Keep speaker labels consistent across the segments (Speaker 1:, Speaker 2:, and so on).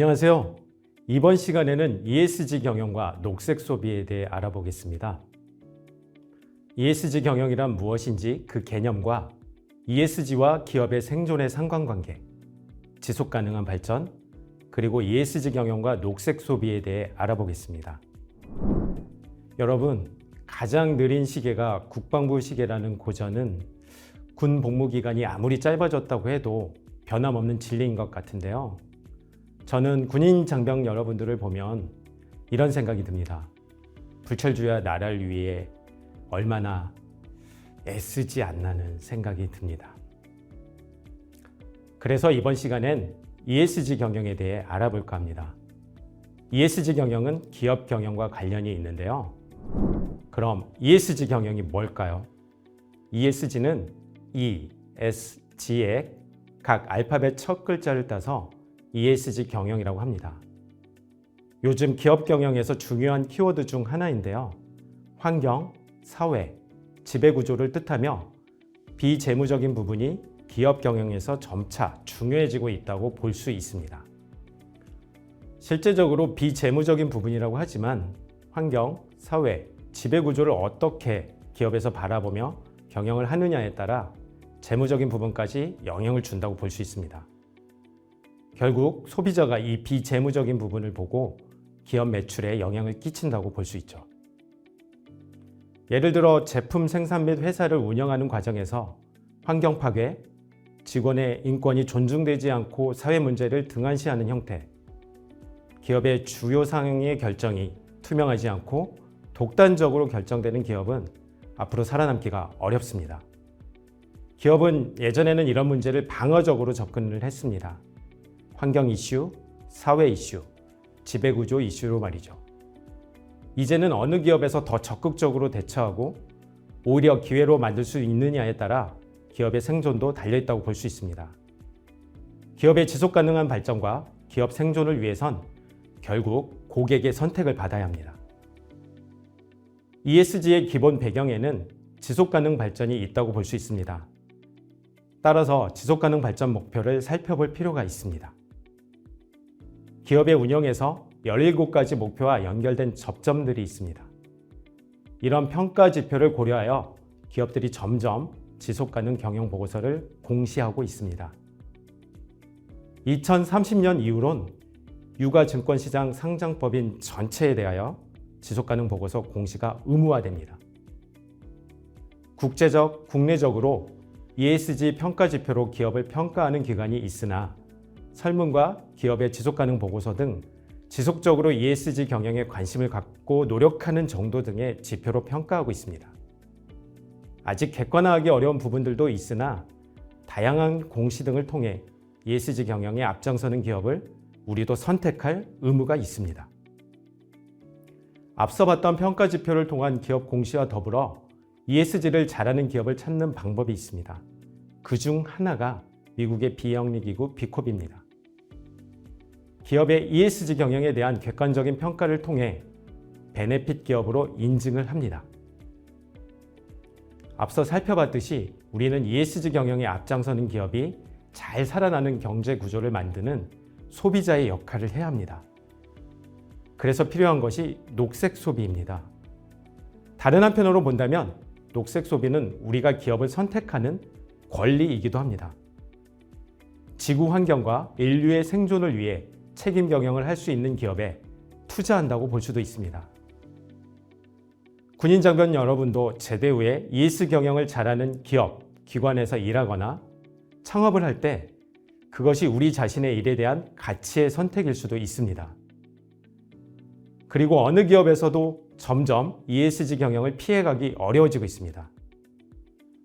Speaker 1: 안녕하세요. 이번 시간에는 ESG 경영과 녹색 소비에 대해 알아보겠습니다. ESG 경영이란 무엇인지 그 개념과 ESG와 기업의 생존의 상관관계, 지속 가능한 발전, 그리고 ESG 경영과 녹색 소비에 대해 알아보겠습니다. 여러분, 가장 느린 시계가 국방부 시계라는 고전은 군 복무 기간이 아무리 짧아졌다고 해도 변함없는 진리인 것 같은데요. 저는 군인 장병 여러분들을 보면 이런 생각이 듭니다. 불철주야 나라를 위해 얼마나 애쓰지 않나는 생각이 듭니다. 그래서 이번 시간엔 ESG 경영에 대해 알아볼까 합니다. ESG 경영은 기업 경영과 관련이 있는데요. 그럼 ESG 경영이 뭘까요? ESG는 E, S, G의 각 알파벳 첫 글자를 따서 ESG 경영이라고 합니다. 요즘 기업 경영에서 중요한 키워드 중 하나인데요. 환경, 사회, 지배구조를 뜻하며 비재무적인 부분이 기업 경영에서 점차 중요해지고 있다고 볼 수 있습니다. 실제적으로 비재무적인 부분이라고 하지만 환경, 사회, 지배구조를 어떻게 기업에서 바라보며 경영을 하느냐에 따라 재무적인 부분까지 영향을 준다고 볼 수 있습니다. 결국 소비자가 이 비재무적인 부분을 보고 기업 매출에 영향을 끼친다고 볼 수 있죠. 예를 들어 제품 생산 및 회사를 운영하는 과정에서 환경 파괴, 직원의 인권이 존중되지 않고 사회 문제를 등한시하는 형태, 기업의 주요 상황의 결정이 투명하지 않고 독단적으로 결정되는 기업은 앞으로 살아남기가 어렵습니다. 기업은 예전에는 이런 문제를 방어적으로 접근을 했습니다. 환경 이슈, 사회 이슈, 지배구조 이슈로 말이죠. 이제는 어느 기업에서 더 적극적으로 대처하고 오히려 기회로 만들 수 있느냐에 따라 기업의 생존도 달려있다고 볼 수 있습니다. 기업의 지속가능한 발전과 기업 생존을 위해선 결국 고객의 선택을 받아야 합니다. ESG의 기본 배경에는 지속가능 발전이 있다고 볼 수 있습니다. 따라서 지속가능 발전 목표를 살펴볼 필요가 있습니다. 기업의 운영에서 17가지 목표와 연결된 접점들이 있습니다. 이런 평가 지표를 고려하여 기업들이 점점 지속가능 경영 보고서를 공시하고 있습니다. 2030년 이후론 유가증권시장 상장법인 전체에 대하여 지속가능 보고서 공시가 의무화됩니다. 국제적, 국내적으로 ESG 평가 지표로 기업을 평가하는 기관이 있으나 설문과 기업의 지속가능 보고서 등 지속적으로 ESG 경영에 관심을 갖고 노력하는 정도 등의 지표로 평가하고 있습니다. 아직 객관화하기 어려운 부분들도 있으나 다양한 공시 등을 통해 ESG 경영에 앞장서는 기업을 우리도 선택할 의무가 있습니다. 앞서 봤던 평가 지표를 통한 기업 공시와 더불어 ESG를 잘하는 기업을 찾는 방법이 있습니다. 그중 하나가 미국의 비영리기구 비콥입니다. 기업의 ESG 경영에 대한 객관적인 평가를 통해 베네핏 기업으로 인증을 합니다. 앞서 살펴봤듯이 우리는 ESG 경영에 앞장서는 기업이 잘 살아나는 경제 구조를 만드는 소비자의 역할을 해야 합니다. 그래서 필요한 것이 녹색 소비입니다. 다른 한편으로 본다면 녹색 소비는 우리가 기업을 선택하는 권리이기도 합니다. 지구 환경과 인류의 생존을 위해 책임 경영을 할 수 있는 기업에 투자한다고 볼 수도 있습니다. 군인 장병 여러분도 제대 후에 ESG 경영을 잘하는 기업, 기관에서 일하거나 창업을 할 때 그것이 우리 자신의 일에 대한 가치의 선택일 수도 있습니다. 그리고 어느 기업에서도 점점 ESG 경영을 피해가기 어려워지고 있습니다.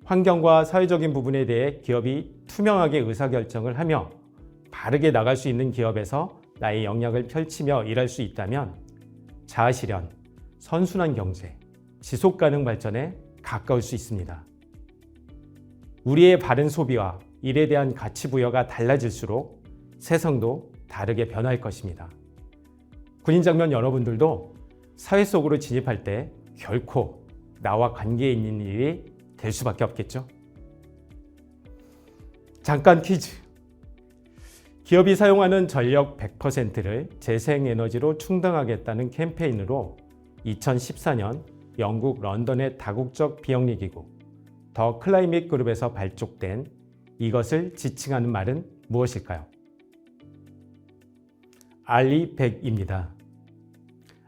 Speaker 1: 환경과 사회적인 부분에 대해 기업이 투명하게 의사결정을 하며 바르게 나갈 수 있는 기업에서 나의 역량을 펼치며 일할 수 있다면 자아실현, 선순환 경제, 지속가능 발전에 가까울 수 있습니다. 우리의 바른 소비와 일에 대한 가치 부여가 달라질수록 세상도 다르게 변할 것입니다. 군인 장병 여러분들도 사회 속으로 진입할 때 결코 나와 관계 있는 일이 될 수밖에 없겠죠. 잠깐 퀴즈. 기업이 사용하는 전력 100%를 재생에너지로 충당하겠다는 캠페인으로 2014년 영국 런던의 다국적 비영리 기구 더 클라이밋 그룹에서 발족된 이것을 지칭하는 말은 무엇일까요? 알리100입니다.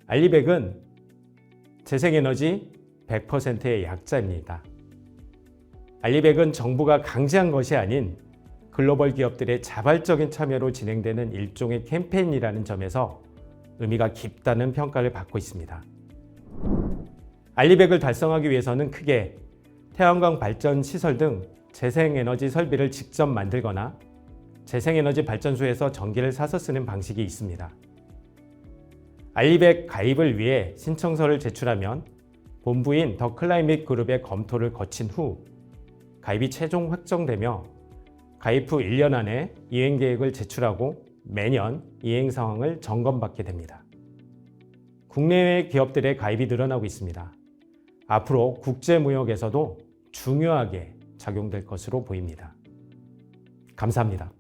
Speaker 1: 알리100은 재생에너지 100%의 약자입니다. 알리100은 정부가 강제한 것이 아닌 글로벌 기업들의 자발적인 참여로 진행되는 일종의 캠페인이라는 점에서 의미가 깊다는 평가를 받고 있습니다. 알리100을 달성하기 위해서는 크게 태양광 발전 시설 등 재생에너지 설비를 직접 만들거나 재생에너지 발전소에서 전기를 사서 쓰는 방식이 있습니다. 알리100 가입을 위해 신청서를 제출하면 본부인 더 클라이밋 그룹의 검토를 거친 후 가입이 최종 확정되며 가입 후 1년 안에 이행 계획을 제출하고 매년 이행 상황을 점검받게 됩니다. 국내외 기업들의 가입이 늘어나고 있습니다. 앞으로 국제무역에서도 중요하게 작용될 것으로 보입니다. 감사합니다.